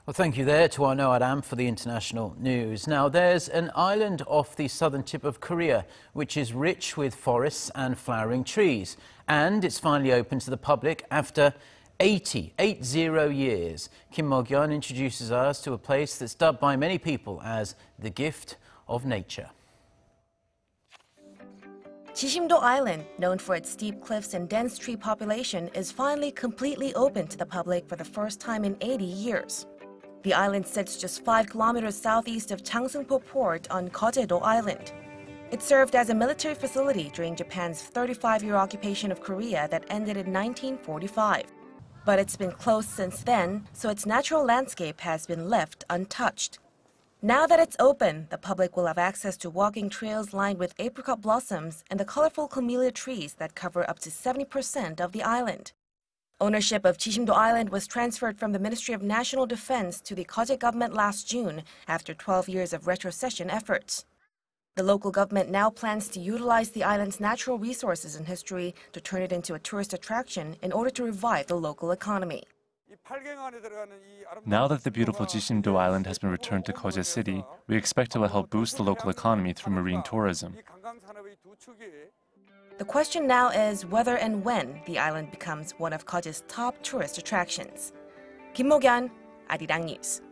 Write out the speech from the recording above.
Well, thank you there to Arnaud Adam for the international news. Now, there's an island off the southern tip of Korea, which is rich with forests and flowering trees. And it's finally open to the public after 80 years. Mok-yeon introduces us to a place that's dubbed by many people as the gift of nature. Jisim-do Island, known for its steep cliffs and dense tree population, is finally completely open to the public for the first time in 80 years. The island sits just 5 kilometers southeast of Jangsengpo Port on Geoje-do Island. It served as a military facility during Japan's 35-year occupation of Korea that ended in 1945. But it's been closed since then, so its natural landscape has been left untouched. Now that it's open, the public will have access to walking trails lined with apricot blossoms and the colorful camellia trees that cover up to 70% of the island. Ownership of Jisim-do Island was transferred from the Ministry of National Defense to the Geoje government last June after 12 years of retrocession efforts. The local government now plans to utilize the island's natural resources and history to turn it into a tourist attraction in order to revive the local economy. Now that the beautiful Jisim-do Island has been returned to Geoje City, we expect it will help boost the local economy through marine tourism. The question now is whether and when the island becomes one of Geoje's top tourist attractions. Mok-yeon, Arirang News.